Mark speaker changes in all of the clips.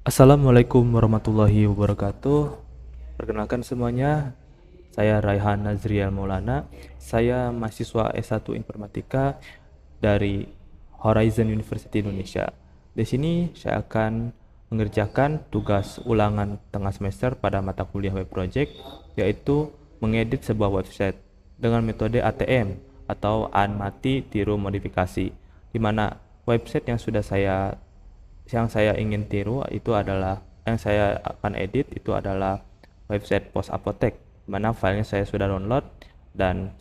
Speaker 1: Assalamualaikum warahmatullahi wabarakatuh. Perkenalkan semuanya, saya Raihan Nazriel Maulana. Saya mahasiswa S1 Informatika dari Horizon University Indonesia. Di sini saya akan mengerjakan tugas ulangan tengah semester pada mata kuliah web project, yaitu mengedit sebuah website dengan metode ATM atau amati tiru modifikasi, di mana website yang saya ingin tiru itu adalah yang saya akan edit itu adalah website pos apotek, mana filenya saya sudah download, dan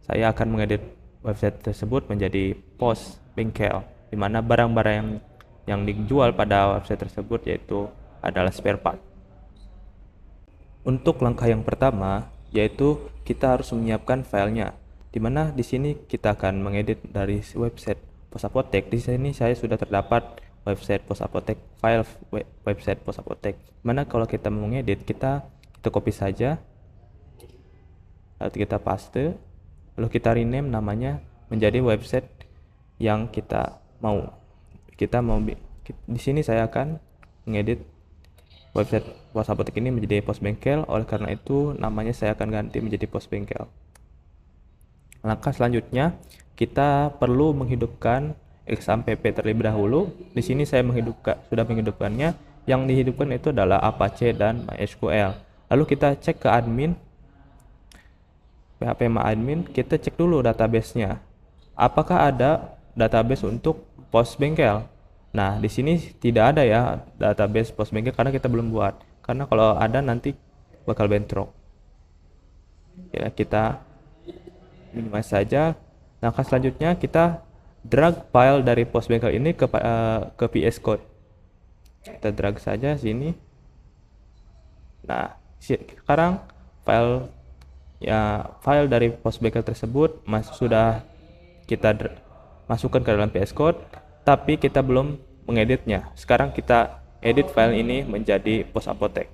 Speaker 1: saya akan mengedit website tersebut menjadi pos bengkel, di mana barang-barang yang dijual pada website tersebut yaitu adalah spare part. Untuk langkah yang pertama yaitu kita harus menyiapkan filenya, di mana di sini kita akan mengedit dari website pos apotek. Di sini saya sudah terdapat website pos apotek, file website pos apotek. Mana kalau kita mau mengedit, kita copy saja, lalu kita paste, lalu kita rename namanya menjadi website yang kita mau. Di sini saya akan mengedit website pos apotek ini menjadi pos bengkel, oleh karena itu namanya saya akan ganti menjadi pos bengkel. Langkah selanjutnya, kita perlu menghidupkan XAMPP terlebih dahulu. Di sini saya sudah menghidupkannya. Yang dihidupkan itu adalah Apache dan MySQL. Lalu kita cek ke admin, PHP admin, kita cek dulu database-nya. Apakah ada database untuk pos bengkel? Nah, di sini tidak ada ya database pos bengkel karena kita belum buat. Karena kalau ada nanti bakal bentrok. Ya, kita minimize saja. Langkah selanjutnya kita drag file dari pos bengkel ini ke VS Code. Kita drag saja sini. Nah, sekarang file dari pos bengkel tersebut sudah kita masukkan ke dalam VS Code, tapi kita belum mengeditnya. Sekarang kita edit file ini menjadi pos apotek.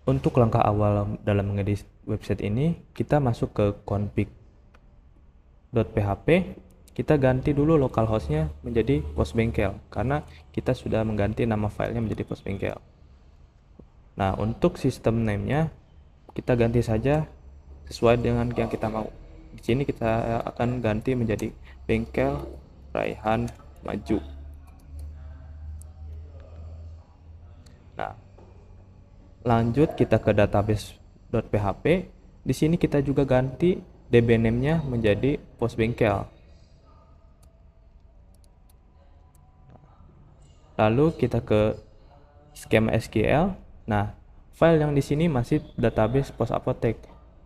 Speaker 1: Untuk langkah awal dalam mengedit website ini, kita masuk ke config.php, kita ganti dulu localhostnya menjadi pos bengkel, karena kita sudah mengganti nama filenya menjadi pos bengkel. Nah, untuk sistem name-nya, kita ganti saja sesuai dengan yang kita mau. Di sini kita akan ganti menjadi bengkel Raihan Maju. Nah, lanjut kita ke database.php. Di sini kita juga ganti DB name-nya menjadi pos bengkel. Lalu kita ke skema SQL. Nah, file yang di sini masih database pos apotek.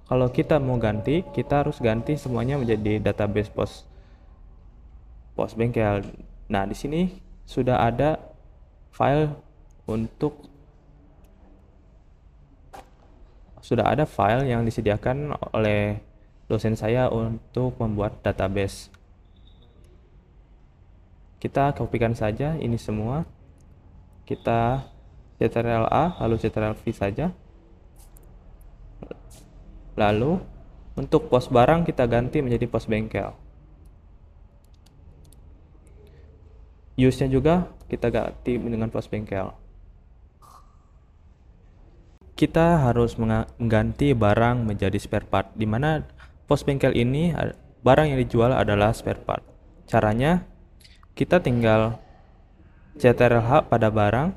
Speaker 1: Kalau kita mau ganti, kita harus ganti semuanya menjadi database pos bengkel. Nah, di sini sudah ada file yang disediakan oleh dosen saya untuk membuat database. Kita kopikan saja ini semua. Kita Ctrl A lalu Ctrl V saja. Lalu untuk pos barang kita ganti menjadi pos bengkel. Use-nya juga kita ganti dengan pos bengkel. Kita harus mengganti barang menjadi spare part, di mana pos bengkel ini barang yang dijual adalah spare part. Caranya kita tinggal Ctrl+H pada barang,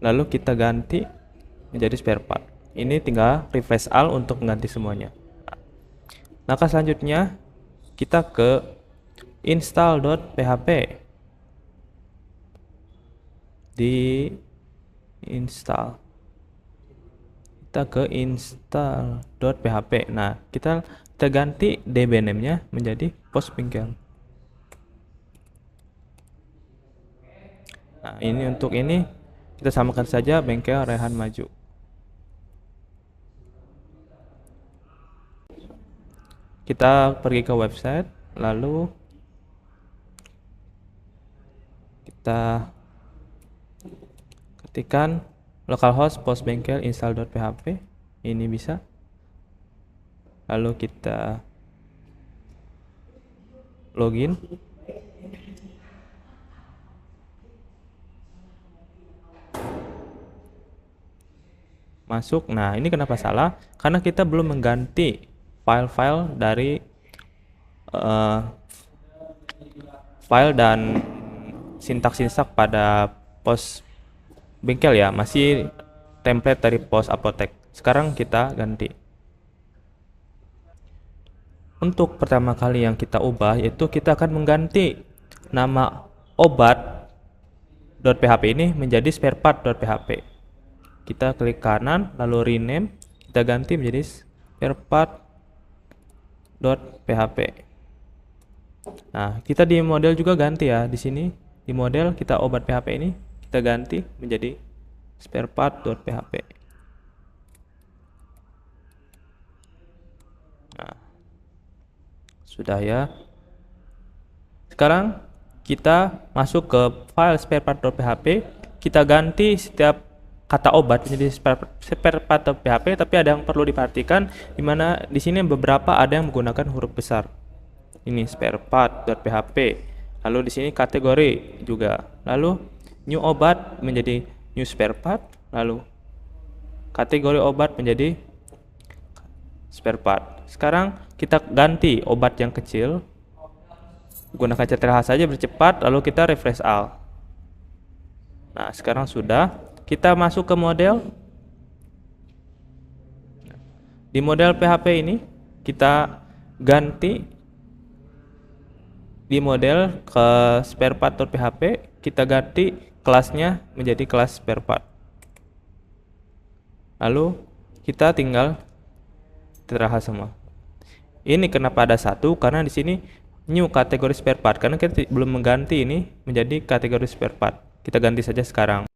Speaker 1: lalu kita ganti menjadi spare part. Ini tinggal refresh all untuk mengganti semuanya. Langkah selanjutnya kita ke install.php. Di install, kita ke install.php. Nah, kita ganti DB name-nya menjadi pos bengkel. Nah, untuk ini kita samakan saja bengkel Raihan Maju. Kita pergi ke website, lalu kita ketikkan localhost pos bengkel install.php. Ini bisa. Lalu kita login. masuk. Nah, ini kenapa salah? Karena kita belum mengganti file-file dari eh, file dan sintak-sintak pada pos bengkel ya, masih template dari pos apotek. Sekarang kita ganti. Untuk pertama kali yang kita ubah yaitu kita akan mengganti nama obat.php ini menjadi sparepart.php. Kita klik kanan lalu rename, kita ganti menjadi sparepart.php. Nah, kita di model juga ganti ya. Di sini di model kita obat PHP ini kita ganti menjadi sparepart.php. Nah, sudah ya. Sekarang kita masuk ke file sparepart.php, kita ganti setiap kata obat menjadi sparepart.php, tapi ada yang perlu diperhatikan di mana di sini beberapa ada yang menggunakan huruf besar. Ini sparepart.php. Lalu di sini kategori juga. Lalu new obat menjadi new sparepart, lalu kategori obat menjadi sparepart. Sekarang kita ganti obat yang kecil gunakan Ctrl H saja bercepat, lalu kita refresh all. Nah, sekarang sudah. Kita masuk ke model. Di model PHP ini kita ganti di model ke sparepart.php, kita ganti kelasnya menjadi kelas sparepart. Lalu kita tinggal Ctrl H semua. Ini kenapa ada satu? Karena di sini new kategori sparepart, karena kita belum mengganti ini menjadi kategori sparepart. Kita ganti saja sekarang.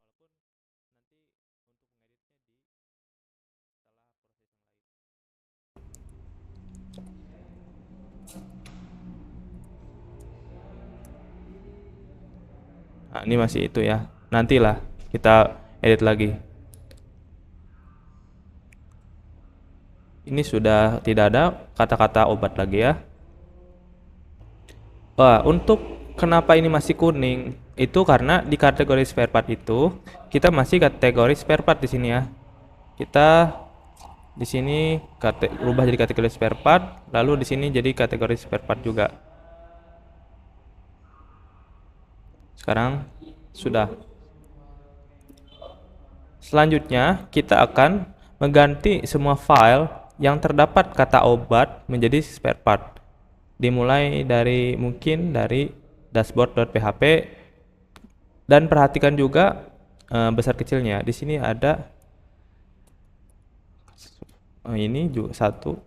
Speaker 1: Nah, ini masih itu ya. Nantilah kita edit lagi. Ini sudah tidak ada kata-kata obat lagi ya. Wah, untuk kenapa ini masih kuning? Itu karena di kategori spare part itu kita masih kategori spare part di sini ya. Kita di sini rubah jadi kategori spare part, lalu di sini jadi kategori spare part juga. Sekarang sudah. Selanjutnya kita akan mengganti semua file yang terdapat kata obat menjadi spare part. Dimulai dari mungkin dari dashboard.php, dan perhatikan juga besar kecilnya. Di sini ada ini juga satu.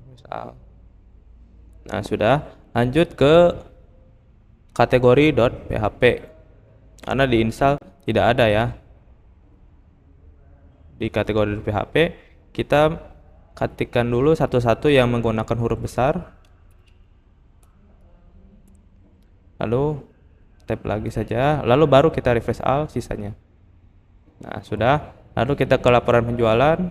Speaker 1: Misal. Nah, sudah. Lanjut ke kategori.php. Karena di install tidak ada ya. Di kategori PHP kita ketikkan dulu satu-satu yang menggunakan huruf besar. Lalu tab lagi saja, lalu baru kita refresh all sisanya. Nah, sudah. Lalu kita ke laporan penjualan.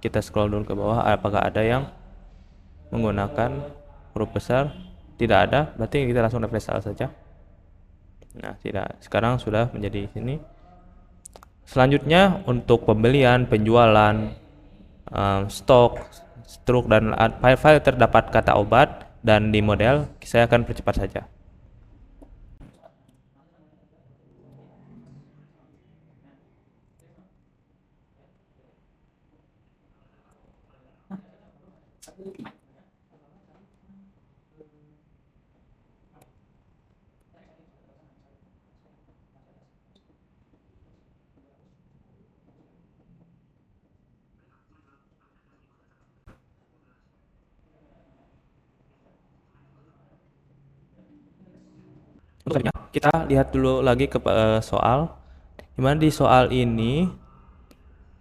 Speaker 1: Kita scroll dulu ke bawah, apakah ada yang menggunakan huruf besar? Tidak ada, berarti kita langsung refresh all saja. Nah, tidak. Sekarang sudah menjadi sini. Selanjutnya untuk pembelian, penjualan, stok, struk, dan file-file terdapat kata obat dan di model, saya akan percepat saja. Selanjutnya, kita lihat dulu lagi ke soal. Dimana di soal ini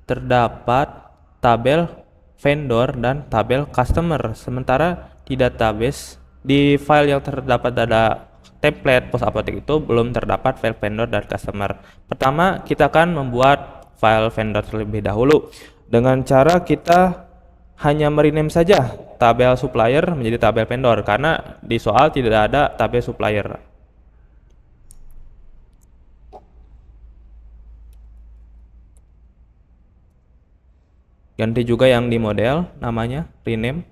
Speaker 1: terdapat tabel vendor dan tabel customer. Sementara di database, di file yang terdapat ada template pos apotek itu belum terdapat file vendor dan customer. Pertama, kita akan membuat file vendor terlebih dahulu dengan cara kita hanya merename saja tabel supplier menjadi tabel vendor karena di soal tidak ada tabel supplier. Ganti juga yang di model namanya rename.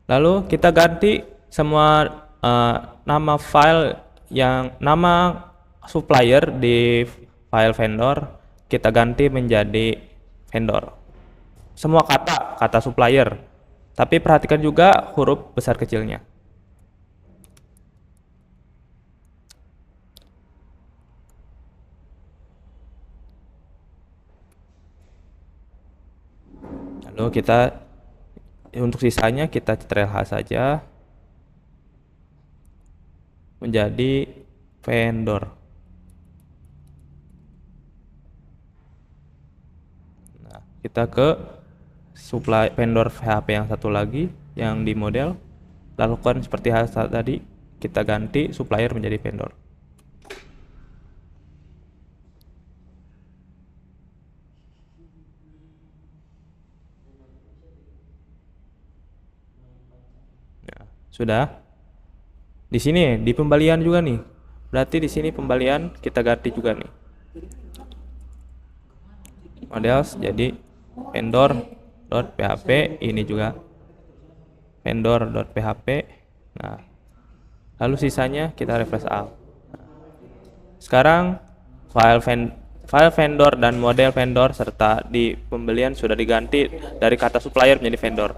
Speaker 1: Lalu kita ganti semua nama file yang nama supplier di file vendor kita ganti menjadi vendor. Semua kata supplier. Tapi perhatikan juga huruf besar kecilnya. Lalu kita untuk sisanya kita ctrl H saja menjadi vendor. Nah, kita ke supply vendor PHP yang satu lagi yang di model, lakukan seperti hal tadi, kita ganti supplier menjadi vendor. Nah, sudah. Di sini di pembalian juga nih. Berarti di sini pembalian kita ganti juga nih. Models jadi vendor.php, ini juga vendor.php. Nah, lalu sisanya kita refresh all. Sekarang file vendor dan model vendor serta di pembelian sudah diganti dari kata supplier menjadi vendor.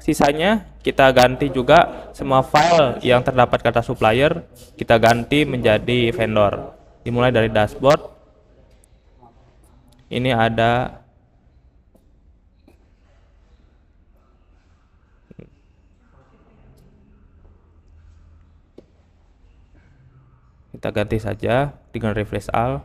Speaker 1: Sisanya kita ganti juga semua file yang terdapat kata supplier kita ganti menjadi vendor. Dimulai dari dashboard. Ini ada kita ganti saja dengan refresh all.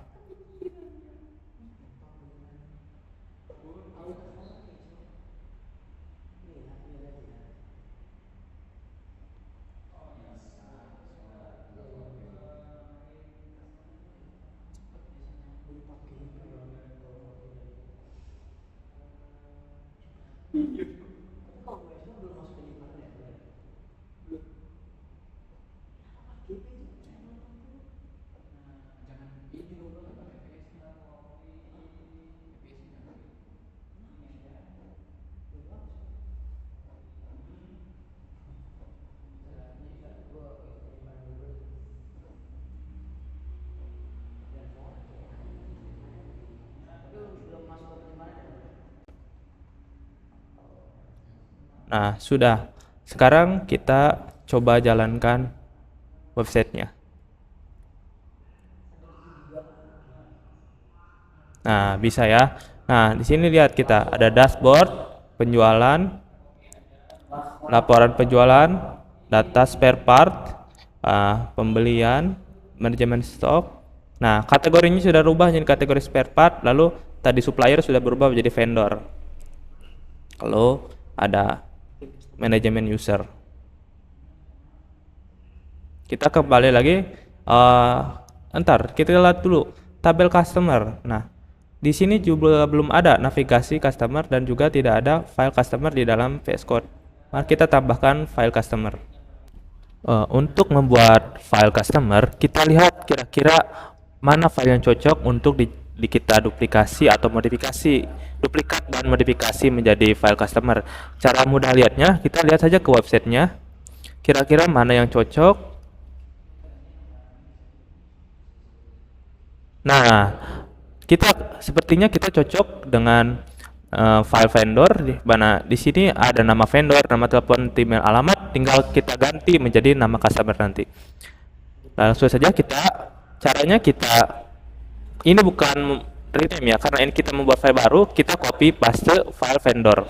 Speaker 1: Nah, sudah. Sekarang kita coba jalankan websitenya. Nah, bisa ya. Nah, di sini lihat kita ada dashboard, penjualan, laporan penjualan, data spare part, pembelian, manajemen stok. Nah, kategorinya sudah berubah jadi kategori spare part, lalu tadi supplier sudah berubah menjadi vendor. Lalu ada manajemen user. Kita kembali lagi, ntar kita lihat dulu tabel customer. Nah, di sini juga belum ada navigasi customer dan juga tidak ada file customer di dalam VS Code. Mari kita tambahkan file customer. Untuk membuat file customer, kita lihat kira-kira mana file yang cocok untuk kita duplikasi atau modifikasi, duplikat dan modifikasi menjadi file customer. Cara mudah lihatnya, kita lihat saja ke websitenya, kira-kira mana yang cocok. Nah, sepertinya kita cocok dengan file vendor, di mana di sini ada nama vendor, nama telepon, email, alamat, tinggal kita ganti menjadi nama customer nanti. Langsung saja caranya kita Ini bukan rename ya, karena ini kita membuat file baru, kita copy paste file vendor.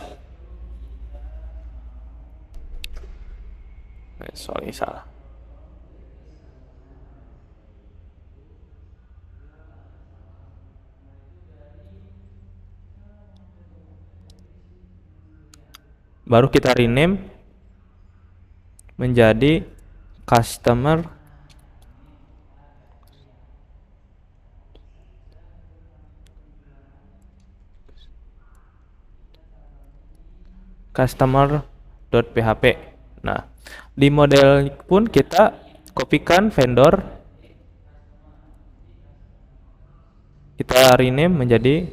Speaker 1: Sorry, salah. Baru kita rename menjadi customer customer.php. Nah, di model pun kita kopikan vendor, kita rename menjadi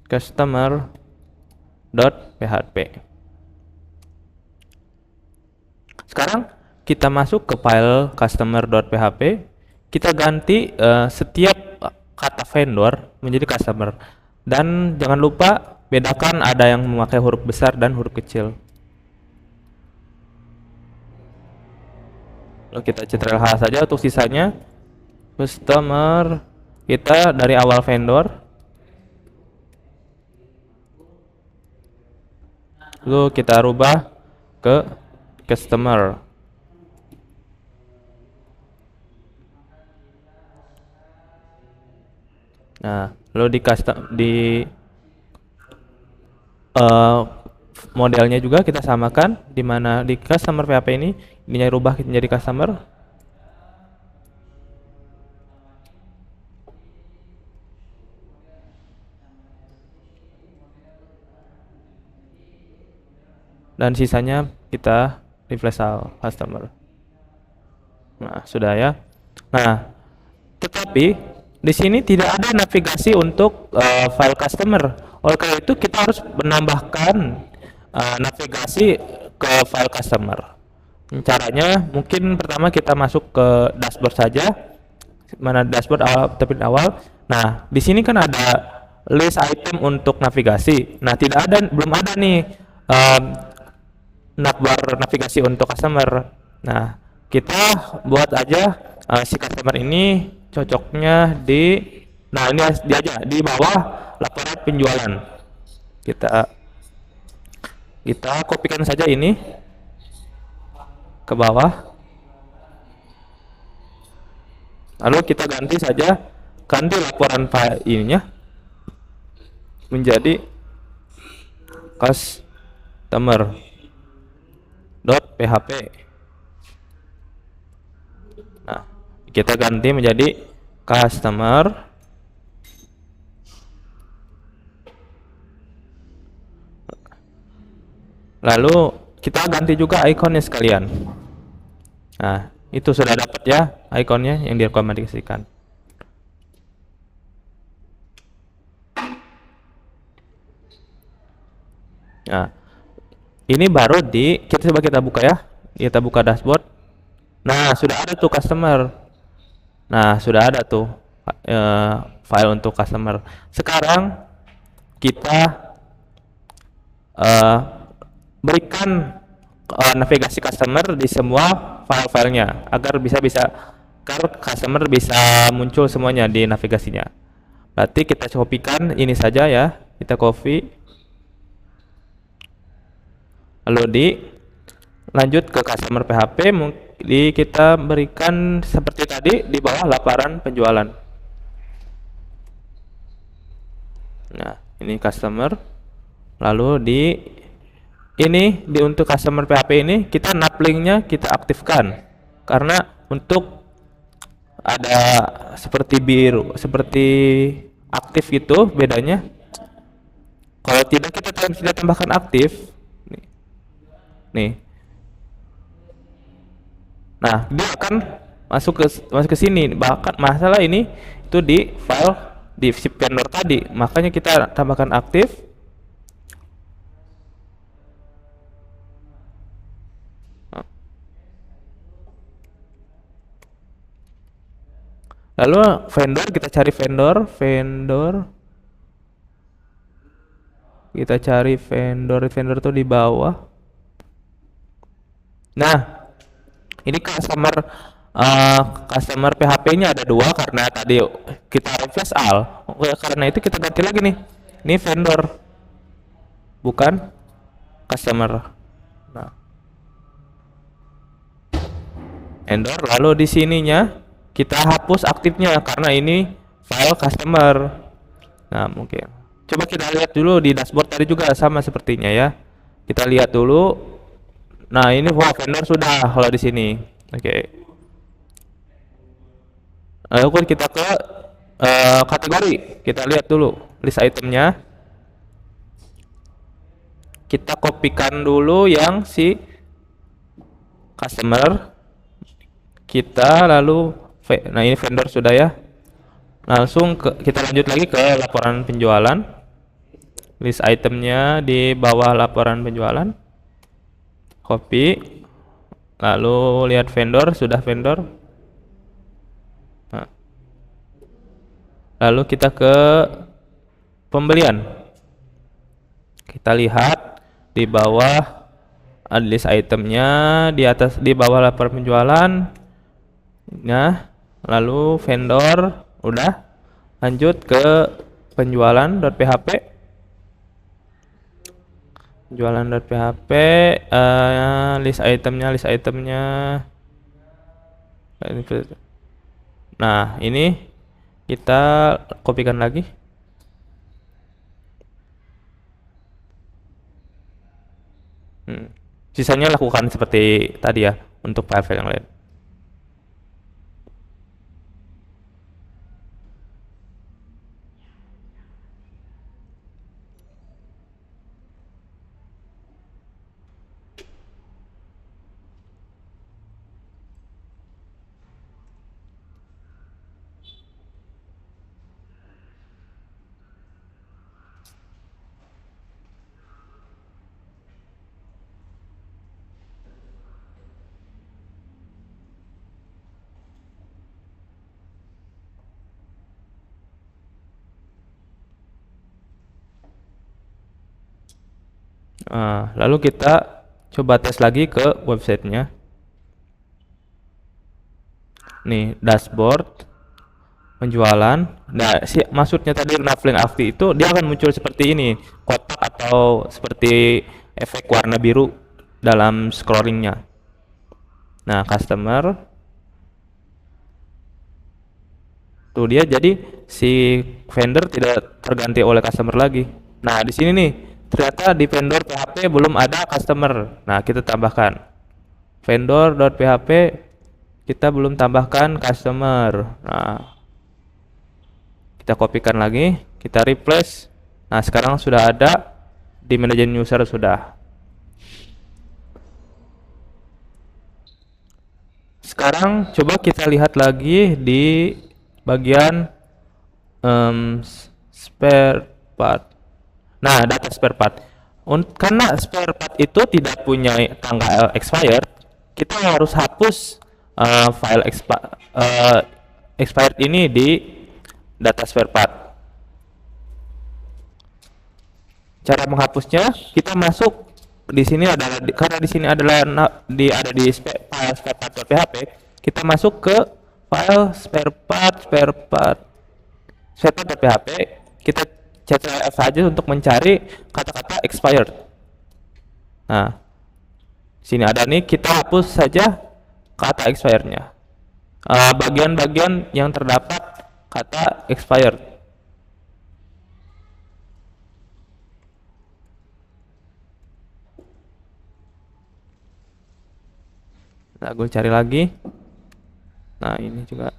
Speaker 1: customer.php. Sekarang kita masuk ke file customer.php, kita ganti setiap kata vendor menjadi customer, dan jangan lupa bedakan ada yang memakai huruf besar dan huruf kecil. Lalu kita Ctrl H saja untuk sisanya. Customer kita dari awal vendor, lalu kita rubah ke customer. Nah, lalu di modelnya juga kita samakan, di mana di customer PHP ini rubah menjadi customer. Dan sisanya kita refresh customer. Nah, sudah ya. Nah, tetapi di sini tidak ada navigasi untuk file customer. Oleh karena itu kita harus menambahkan navigasi ke file customer. Caranya mungkin pertama kita masuk ke dashboard saja. Mana dashboard awal. Nah, di sini kan ada list item untuk navigasi. Nah, belum ada nih navbar navigasi untuk customer. Nah, kita buat aja si customer ini cocoknya nah ini aja di bawah laporan penjualan. Kita kopikan saja ini ke bawah, lalu kita ganti laporan file ininya menjadi customer.php. Nah, kita ganti menjadi customer. Lalu kita ganti juga ikonnya sekalian. Nah, itu sudah dapat ya ikonnya yang direkomendasikan. Nah, ini baru coba kita buka ya. Kita buka dashboard. Nah, sudah ada tuh customer. Nah, sudah ada tuh file untuk customer. Sekarang kita berikan navigasi customer di semua file-filenya agar customer bisa muncul semuanya di navigasinya. Berarti kita copikan ini saja ya. Kita copy. Lalu lanjut ke customer PHP, kita berikan seperti tadi di bawah laporan penjualan. Nah, ini customer. Lalu untuk customer PHP ini kita naplinknya kita aktifkan, karena untuk ada seperti biru, seperti aktif itu bedanya. Kalau tidak kita tidak tambahkan aktif. Nih. Nah, dia akan masuk ke sini. Bahkan masalah ini itu di file di zip vendor tadi. Makanya kita tambahkan aktif. Lalu vendor, kita cari vendor. Kita cari vendor tuh di bawah. Nah, ini customer eh, customer PHP-nya ada dua karena tadi kita replace all. Oke, karena itu kita ganti lagi nih. Ini vendor, bukan customer. Nah, vendor. Lalu di sininya kita hapus aktifnya karena ini file customer. Nah, mungkin. Coba kita lihat dulu di dashboard tadi juga sama sepertinya ya. Kita lihat dulu. Nah, ini wah vendor sudah kalau di sini. Oke. Lalu kita ke kategori. Kita lihat dulu list itemnya. Kita kopikan dulu yang si customer. Kita lalu nah ini vendor sudah ya. Langsung kita lanjut lagi ke laporan penjualan. List itemnya di bawah laporan penjualan. Copy. Lalu lihat vendor, sudah vendor. Nah, lalu kita ke pembelian. Kita lihat di bawah ada list itemnya, di atas di bawah laporan penjualan. Nah, lalu vendor udah. Lanjut ke penjualan.php. Penjualan.php, list itemnya. Nah, ini kita kopikan lagi. Sisanya lakukan seperti tadi ya untuk file-file yang lain. Lalu kita coba tes lagi ke websitenya. Nih, dashboard penjualan. Nah, maksudnya tadi Navlink Active itu dia akan muncul seperti ini, kotak atau seperti efek warna biru dalam scrollingnya. Nah, customer tuh dia jadi si vendor tidak terganti oleh customer lagi. Nah, di sini nih ternyata di vendor PHP belum ada customer. Nah, kita tambahkan vendor.php, kita belum tambahkan customer. Nah, kita kopikan lagi, kita replace. Nah, sekarang sudah ada di manajer user sudah. Sekarang coba kita lihat lagi di bagian spare part. Nah, data spare part. Karena spare part itu tidak punya tanggal expired, kita harus hapus file expired ini di data spare part. Cara menghapusnya, kita masuk di sini adalah karena di sini adalah ada di file spare part.php, kita masuk ke file spare part.php, kita ctrl F saja untuk mencari kata-kata expired. Nah, sini ada nih, kita hapus saja kata expirednya. Bagian-bagian yang terdapat kata expired. Nah, gue cari lagi. Nah, ini juga.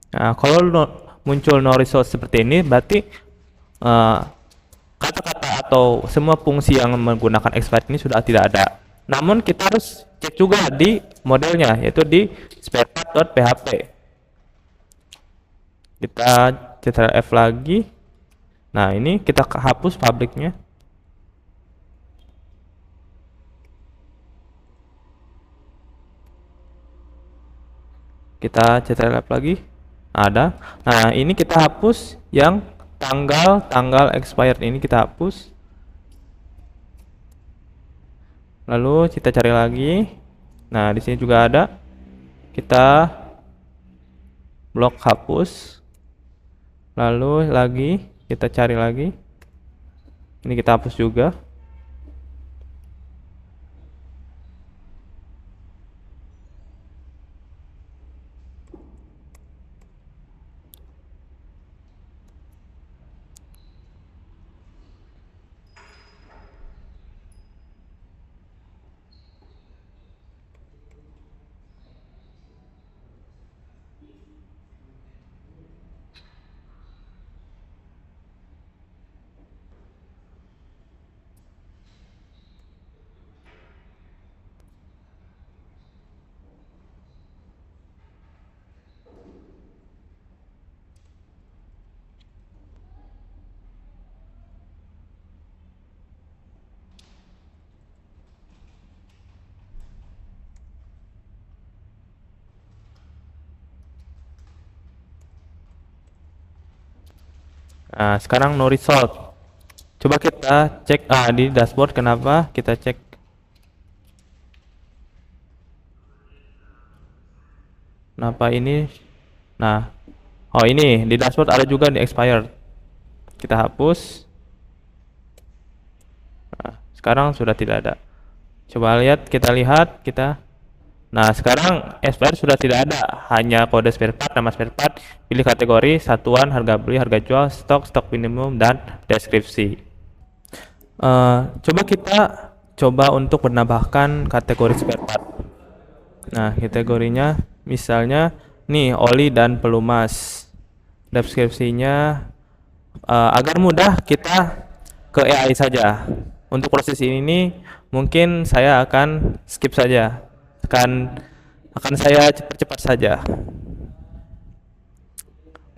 Speaker 1: Nah, kalau muncul no result seperti ini, berarti eh, kata-kata atau semua fungsi yang menggunakan expired ini sudah tidak ada. Namun kita harus cek juga di modelnya, yaitu di sparepart.php. Kita Ctrl F lagi. Nah, ini kita hapus publiknya. Kita Ctrl F lagi. Ada. Nah, ini kita hapus yang tanggal expired ini kita hapus. Lalu kita cari lagi. Nah, di sini juga ada. Kita blok hapus. Lalu lagi kita cari lagi. Ini kita hapus juga. Nah, sekarang no result. Coba kita cek di dashboard, kenapa kita cek. Kenapa ini? Nah, oh ini di dashboard ada juga di expired. Kita hapus. Nah, sekarang sudah tidak ada. Coba kita lihat. Nah, sekarang expired sudah tidak ada, hanya kode spare part, nama spare part, pilih kategori, satuan, harga beli, harga jual, stok minimum, dan deskripsi. Coba kita untuk menambahkan kategori spare part. Nah, kategorinya misalnya nih oli dan pelumas. Deskripsinya agar mudah kita ke AI saja. Untuk proses ini mungkin saya akan skip saja. Akan saya cepat-cepat saja.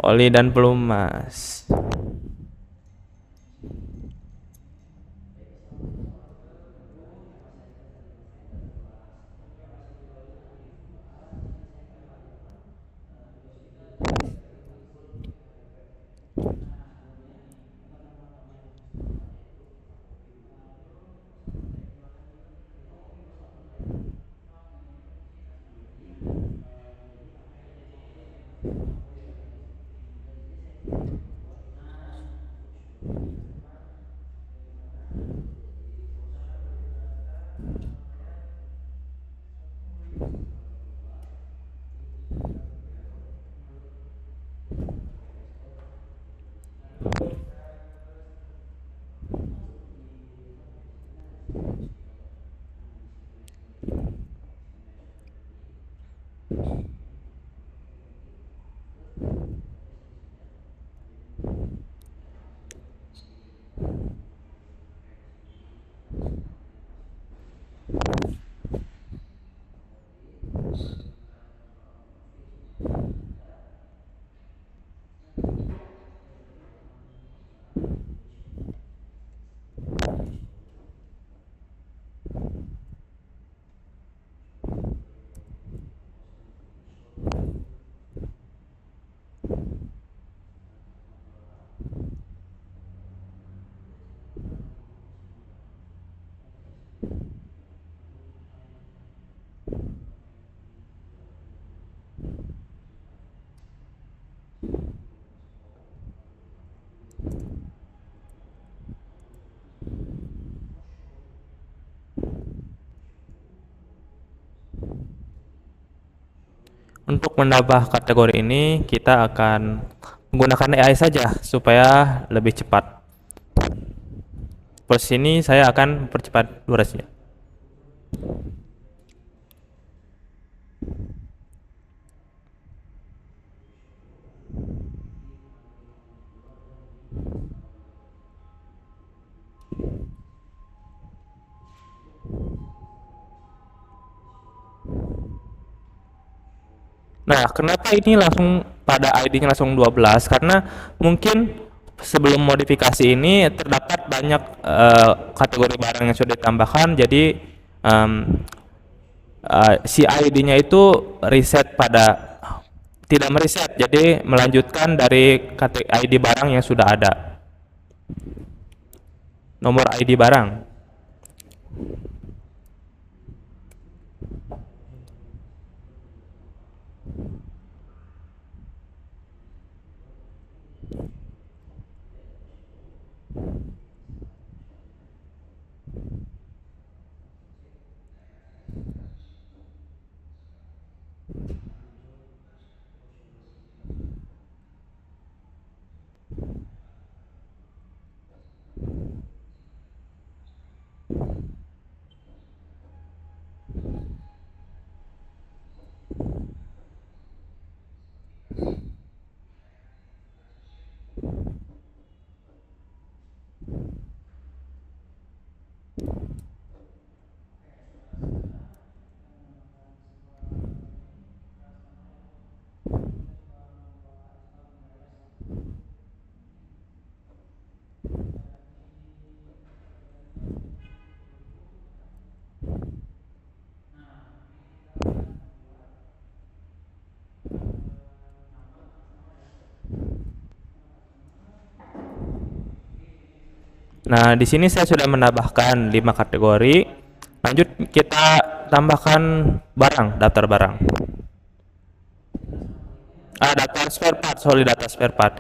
Speaker 1: Oli dan pelumas. Untuk menambah kategori ini kita akan menggunakan AI saja supaya lebih cepat. Proses ini saya akan percepat durasinya. Nah, kenapa ini langsung pada ID-nya langsung 12? Karena mungkin sebelum modifikasi ini terdapat banyak kategori barang yang sudah ditambahkan, jadi em, si ID-nya itu reset pada tidak mereset, jadi melanjutkan dari ID barang yang sudah ada, nomor ID barang. Nah, di sini saya sudah menambahkan 5 kategori. Lanjut kita tambahkan barang, daftar barang. Daftar spare part, sorry, data spare part.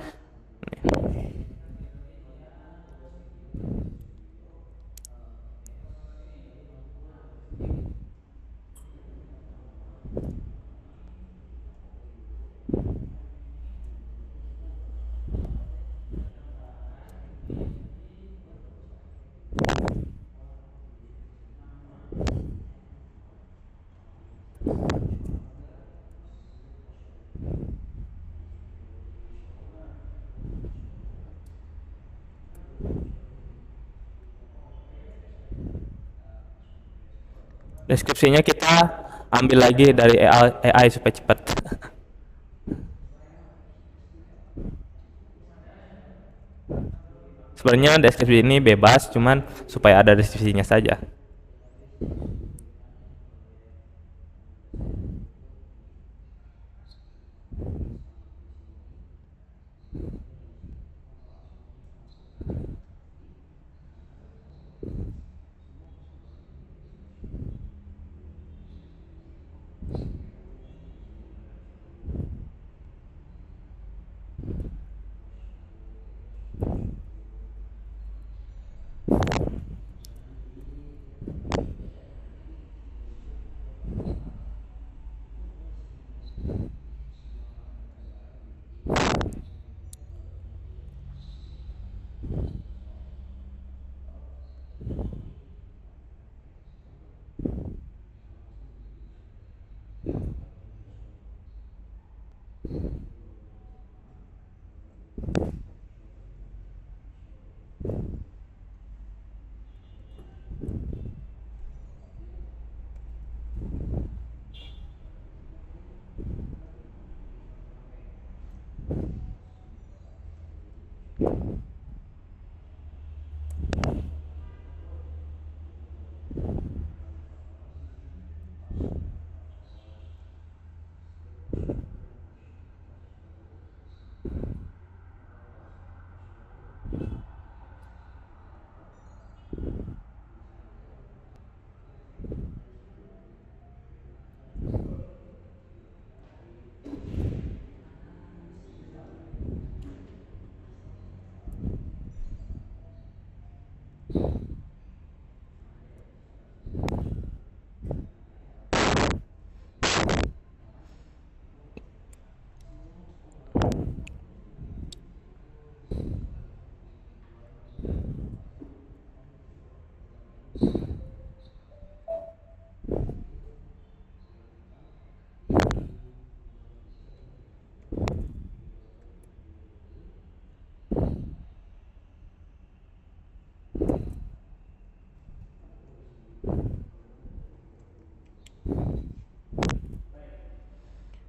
Speaker 1: Deskripsinya kita ambil lagi dari AI supaya cepat. Sebenarnya deskripsi ini bebas, cuman supaya ada deskripsinya saja.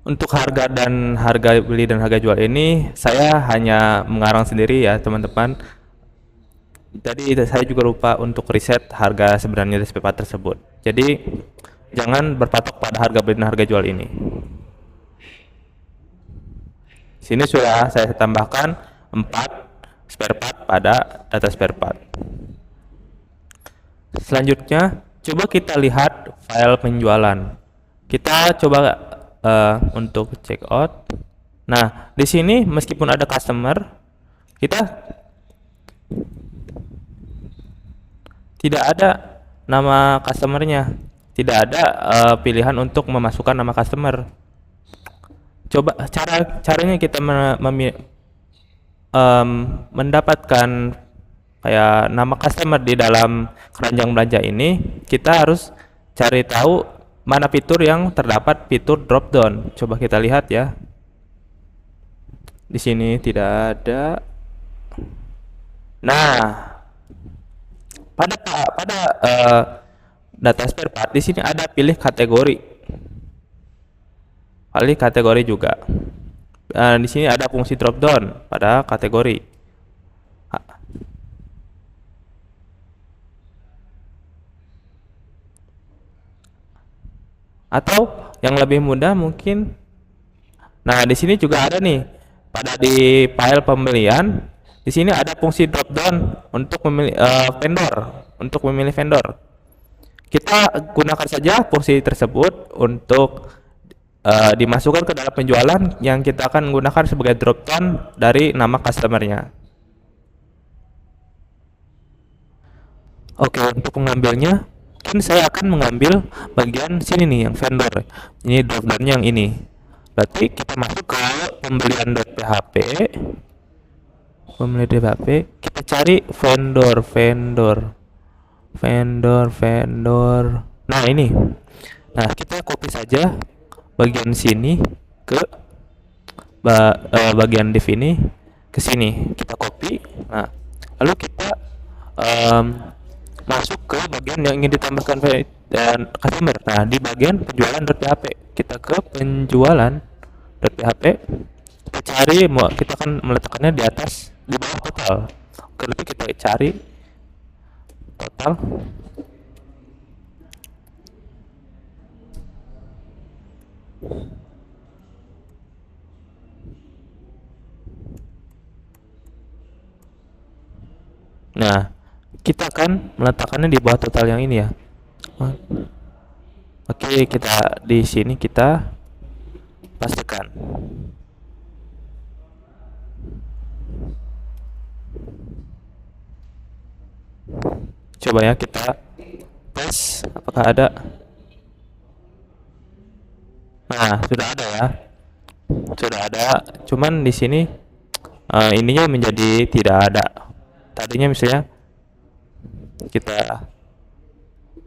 Speaker 1: Untuk harga dan harga beli dan harga jual ini saya hanya mengarang sendiri ya teman-teman. Jadi saya juga lupa untuk riset harga sebenarnya dari spare part tersebut. Jadi jangan berpatok pada harga beli dan harga jual ini. Sini sudah saya tambahkan 4 spare part pada data spare part. Selanjutnya, coba kita lihat file penjualan. Kita coba untuk check out. Nah, di sini meskipun ada customer, kita tidak ada nama customernya, tidak ada pilihan untuk memasukkan nama customer. Coba caranya kita mendapatkan kayak nama customer di dalam keranjang belanja ini, kita harus cari tahu mana fitur yang terdapat fitur drop down. Coba kita lihat ya. Di sini tidak ada. Nah, pada data spare part di sini ada pilih kategori. Pilih kategori juga. Di sini ada fungsi drop down pada kategori. Atau yang lebih mudah mungkin, nah di sini juga ada nih pada di file pembelian, di sini ada fungsi drop down untuk memilih vendor. Kita gunakan saja fungsi tersebut untuk dimasukkan ke dalam penjualan yang kita akan gunakan sebagai drop down dari nama customernya. Oke, untuk mengambilnya mungkin saya akan mengambil bagian sini nih yang vendor. Ini drop downnya yang ini. Berarti kita masuk ke pembelian.php. Pembelian.php, kita cari vendor. Nah, ini. Nah, kita copy saja bagian sini ke bagian div ini ke sini. Kita copy. Nah, lalu kita masuk ke bagian yang ingin ditambahkan dan customer. Nah, di bagian penjualan.php, kita ke penjualan.php, kita cari, kita akan meletakkannya di atas, di bawah total. Berarti kita cari total. Nah, kita akan meletakkannya di bawah total yang ini ya. Oke, kita di sini kita pastikan. Coba ya kita tes apakah ada. Nah, sudah ada ya. Sudah ada. Cuman di sini ininya menjadi tidak ada. Tadinya misalnya kita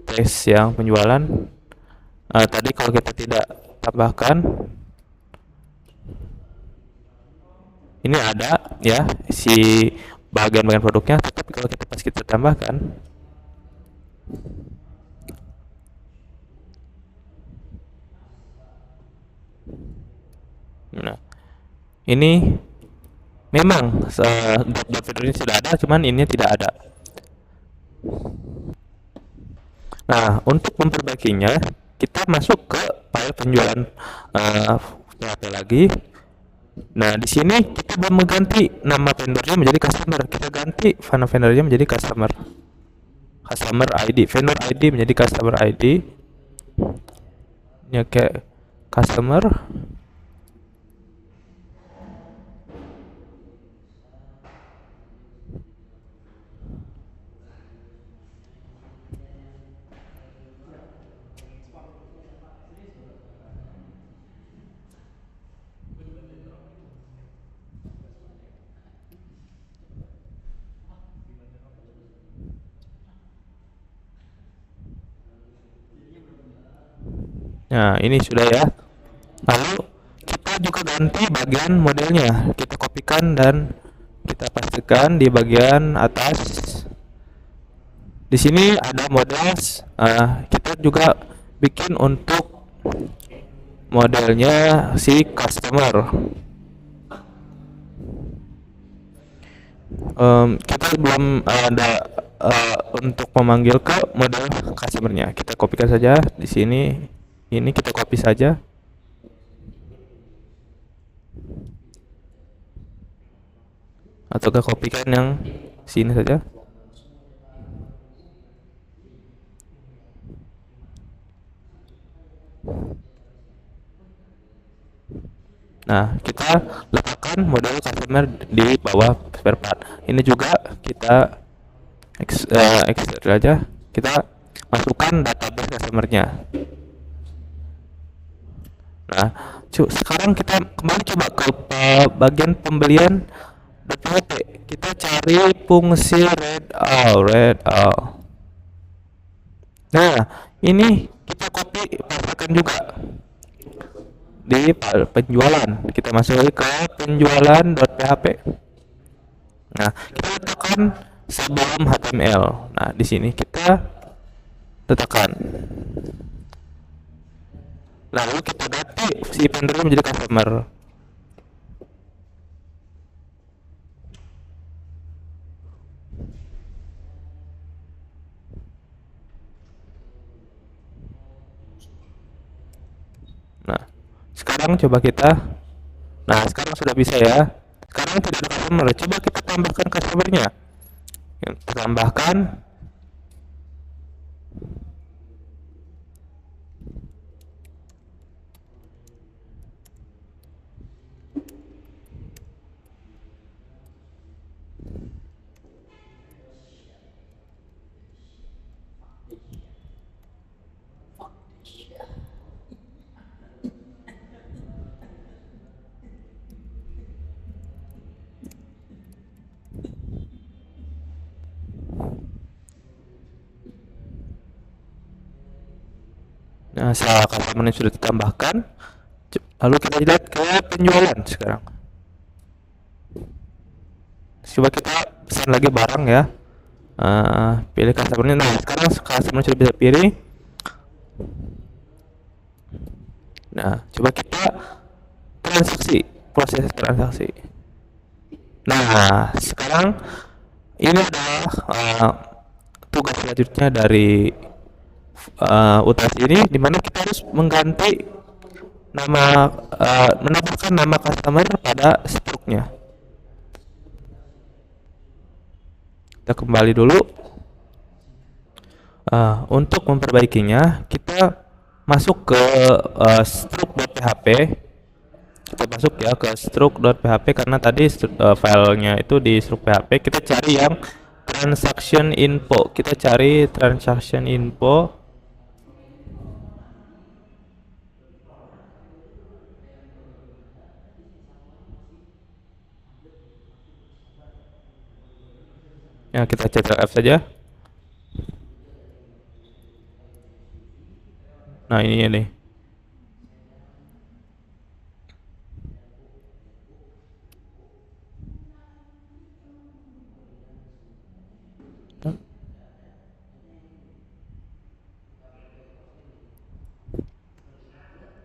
Speaker 1: tes yang penjualan, tadi kalau kita tidak tambahkan, ini ada ya si bagian-bagian produknya, tetapi kalau kita pas kita tambahkan, nah ini memang vendor ini sudah ada, cuman ini tidak ada. Nah, untuk memperbaikinya, kita masuk ke file penjualan PHP lagi. Nah, di sini kita mau mengganti nama vendornya menjadi customer. Kita ganti nama vendornya menjadi customer. Customer ID, vendor ID menjadi customer ID. Ini kayak customer. Nah, ini sudah ya. Lalu kita juga ganti bagian modelnya. Kita kopikan dan kita pastikan di bagian atas. Di sini ada model. Kita juga bikin untuk modelnya si customer. Kita belum ada untuk memanggil ke model customernya. Kita kopikan saja di sini. Ini kita copy saja. Atau kita kopikan yang sini saja. Nah, kita letakkan model customer di bawah spare part. Ini juga kita extract aja. Kita masukkan database customernya. Nah, sekarang kita kembali coba ke bagian pembelian PHP. Kita cari fungsi read all. Nah, ini kita copy pastekan juga di file penjualan. Kita masuk ke penjualan.php. Nah, kita letakkan sebelum HTML. Nah, di sini kita letakkan. Lalu kita ganti si vendor menjadi customer. Nah, sekarang coba kita. Nah, sekarang sudah bisa ya. Sekarang tidak ada customer. Coba kita tambahkan customernya. Kita tambahkan. Nah, setelah customer sudah ditambahkan, lalu kita lihat ke penjualan sekarang. Coba kita pesan lagi barang ya. Pilih customernya. Nah, sekarang customer sudah bisa pilih. Nah, coba kita proses transaksi. Nah, sekarang ini adalah tugas selanjutnya dari UTS ini, dimana kita harus mengganti nama, menambahkan nama customer pada struknya. Kita kembali dulu. Untuk memperbaikinya, kita masuk ke struct.php. Kita masuk ya ke struct.php karena tadi filenya itu di struct.php. Kita cari yang transaction info. Kita cari transaction info. Ya, kita Ctrl F saja. Nah, ini nih.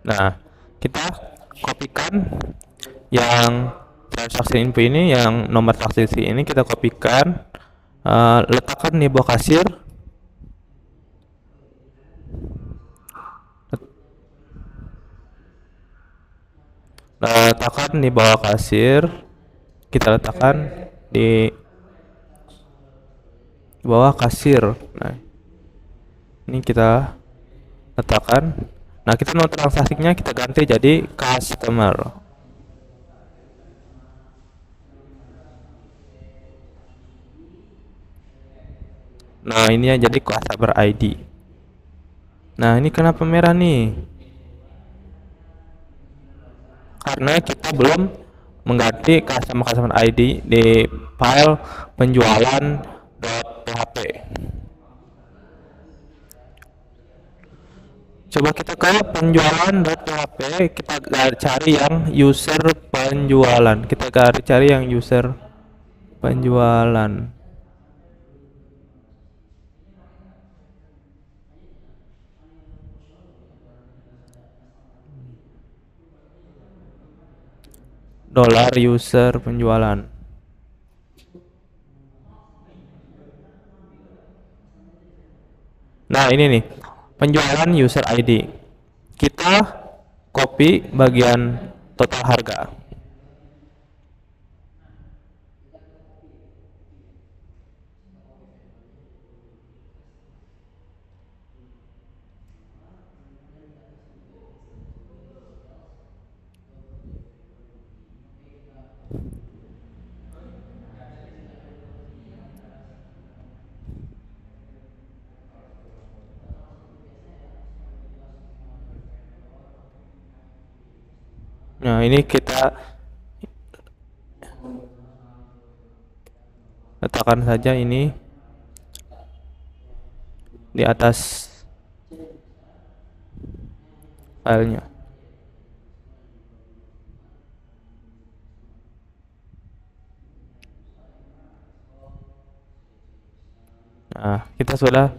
Speaker 1: Nah, kita kopikan yang transaksi info ini, yang nomor transaksi ini kita kopikan, letakkan di bawah kasir. Letakkan di bawah kasir. Kita letakkan di bawah kasir. Nah, ini kita letakkan. Nah, kita mau transaksinya kita ganti jadi customer. Nah, ini ya jadi customer ID. Nah, ini kenapa merah nih? Karena kita belum mengganti customer ID di file penjualan.php. Coba kita ke penjualan.php, kita cari yang user penjualan. Kita cari yang user penjualan. dolar user penjualan. Nah, ini nih, penjualan user ID. Kita copy bagian total harga. Nah, ini kita letakkan saja ini di atas filenya. Nah, kita sudah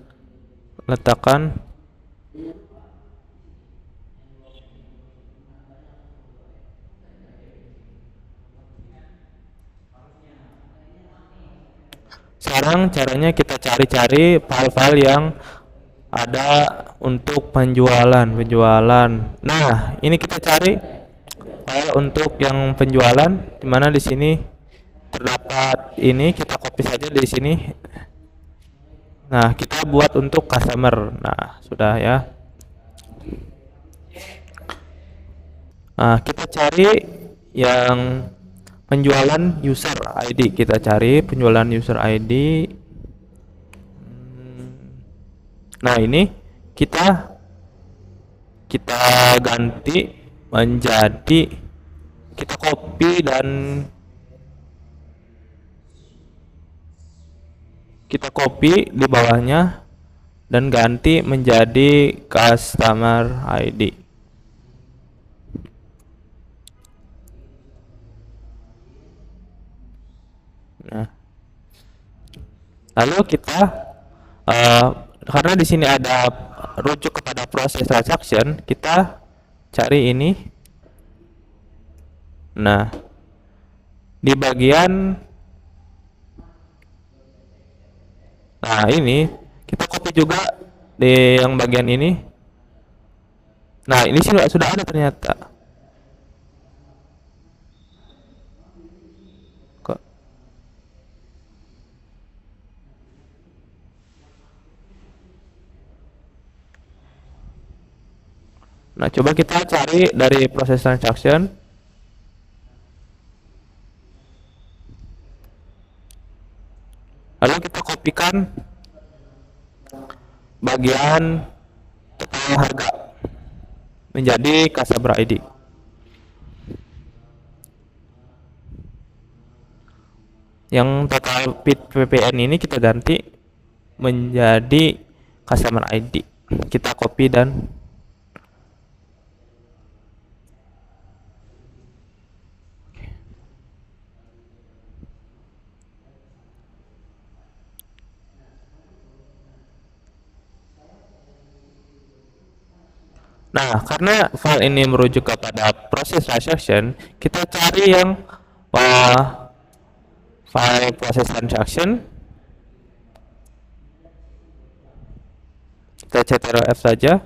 Speaker 1: letakkan. Sekarang caranya kita cari-cari file-file yang ada untuk penjualan. Nah, ini kita cari file untuk yang penjualan, dimana di sini terdapat ini, kita copy saja di sini. Nah, kita buat untuk customer. Nah, sudah ya. Nah, kita cari yang penjualan user ID. Kita cari penjualan user ID. Nah, ini kita ganti menjadi, kita copy dan kita copy di bawahnya dan ganti menjadi customer ID. Nah, lalu kita karena di sini ada rujuk kepada proses transaction, kita cari ini. Nah, di bagian, nah ini kita copy juga di yang bagian ini. Nah, ini sudah ada ternyata. Nah, coba kita cari dari proses transaction. Lalu kita kopikan bagian total harga menjadi customer ID. Yang total PPN ini kita ganti menjadi customer ID. Kita copy dan nah, karena file ini merujuk kepada proses transaction, kita cari yang file proses transaction. Kita ctrl F saja.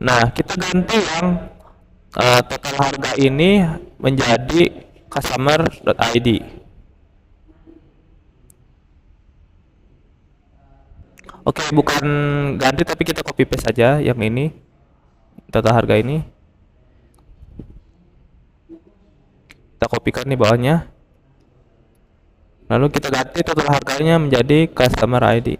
Speaker 1: Nah, kita ganti yang total harga ini menjadi customer.id. Oke, bukan ganti tapi kita copy paste saja yang ini, total harga ini. Kita kopikan di bawahnya. Lalu kita ganti total harganya menjadi customer ID.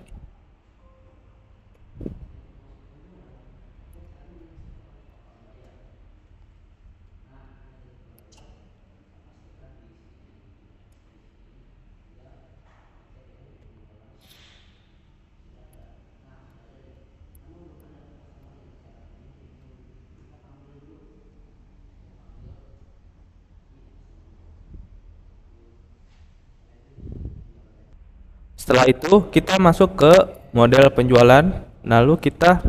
Speaker 1: Setelah itu kita masuk ke model penjualan, lalu kita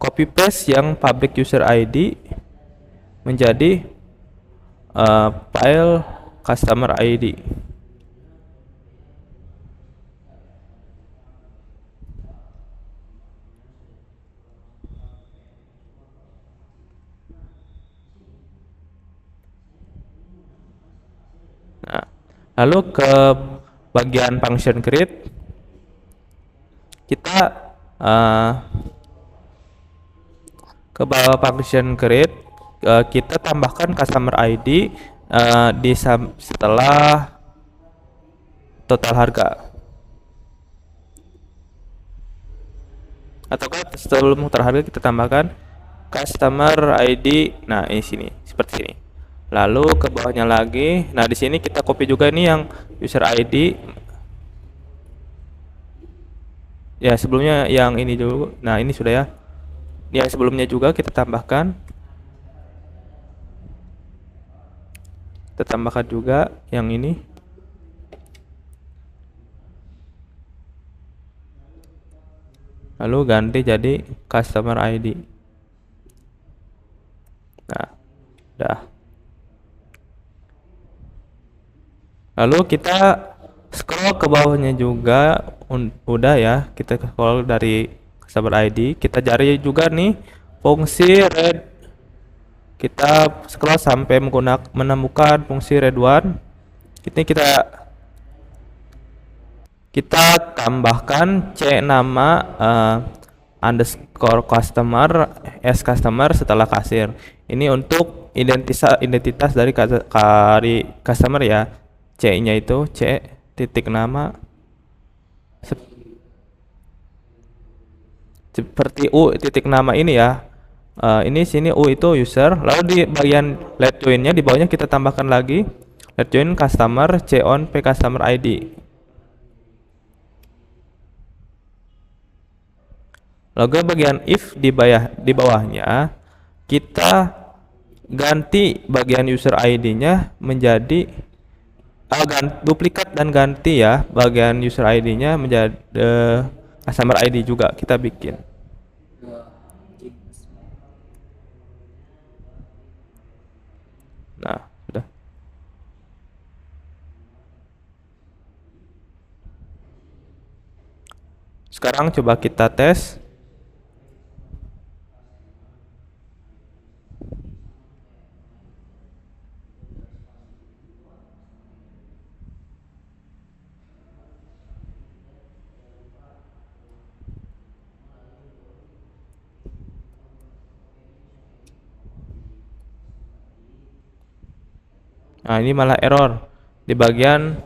Speaker 1: copy paste yang public user ID menjadi file customer ID. Nah, lalu ke bagian function create kita ke bawah function create kita tambahkan customer ID setelah total harga, ataukah sebelum total harga kita tambahkan customer ID. Nah, ini sini seperti ini. Lalu ke bawahnya lagi, nah di sini kita copy juga ini yang user ID. Ya, sebelumnya yang ini dulu. Nah, ini sudah ya. Ya, sebelumnya juga kita tambahkan. Kita tambahkan juga yang ini. Lalu ganti jadi customer ID. Nah, udah. Lalu kita scroll ke bawahnya juga, udah ya, kita scroll dari customer ID, kita cari juga nih fungsi read. Kita scroll sampai menemukan fungsi read one. Ini kita tambahkan c nama underscore customer s customer setelah kasir. Ini untuk identitas dari customer ya. C-nya itu C titik nama seperti U titik nama ini ya. Ini sini U itu user. Lalu di bagian let join-nya di bawahnya kita tambahkan lagi let join customer C on P customer ID. Lalu bagian if di bawahnya kita ganti bagian user ID-nya menjadi duplikat dan ganti ya bagian user ID-nya menjadi customer ID juga kita bikin. Nah, sudah. Sekarang coba kita tes. Nah, ini malah error di bagian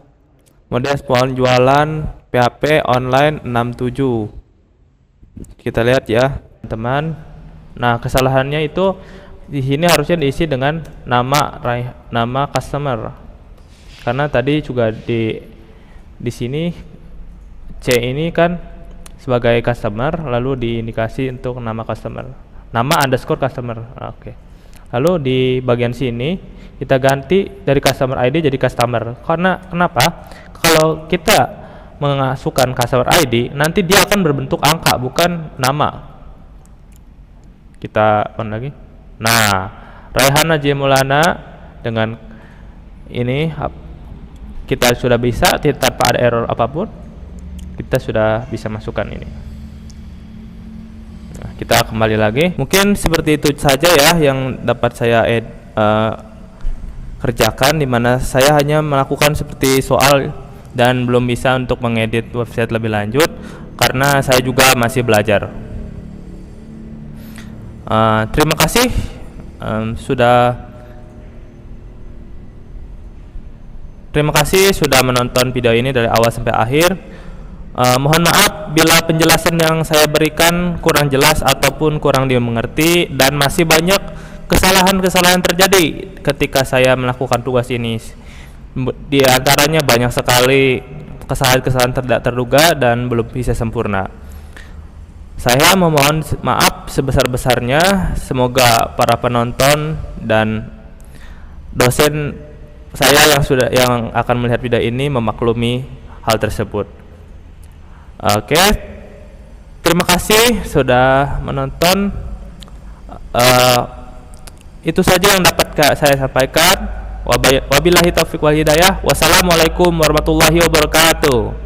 Speaker 1: model penjualan PHP online 67. Kita lihat ya, teman. Nah, kesalahannya itu di sini harusnya diisi dengan nama customer. Karena tadi juga di sini C ini kan sebagai customer, lalu diindikasi untuk nama customer. Nama underscore customer. Oke. Lalu di bagian sini kita ganti dari customer ID jadi customer. Karena kenapa? Kalau kita memasukkan customer ID, nanti dia akan berbentuk angka bukan nama. Kita apa lagi? Nah, Raihan Najriel Maulana dengan ini kita sudah bisa tanpa ada error apapun. Kita sudah bisa masukkan ini. Nah, kita kembali lagi. Mungkin seperti itu saja ya yang dapat saya kerjakan, dimana saya hanya melakukan seperti soal dan belum bisa untuk mengedit website lebih lanjut karena saya juga masih belajar. Terima kasih sudah menonton video ini dari awal sampai akhir. Mohon maaf bila penjelasan yang saya berikan kurang jelas ataupun kurang dimengerti dan masih banyak kesalahan-kesalahan terjadi ketika saya melakukan tugas ini. Di antaranya banyak sekali kesalahan-kesalahan tidak terduga dan belum bisa sempurna. Saya memohon maaf sebesar-besarnya. Semoga para penonton dan dosen saya yang akan melihat video ini memaklumi hal tersebut. Oke, terima kasih sudah menonton. Itu saja yang dapat saya sampaikan. Wabillahi taufiq wal hidayah. Wassalamualaikum warahmatullahi wabarakatuh.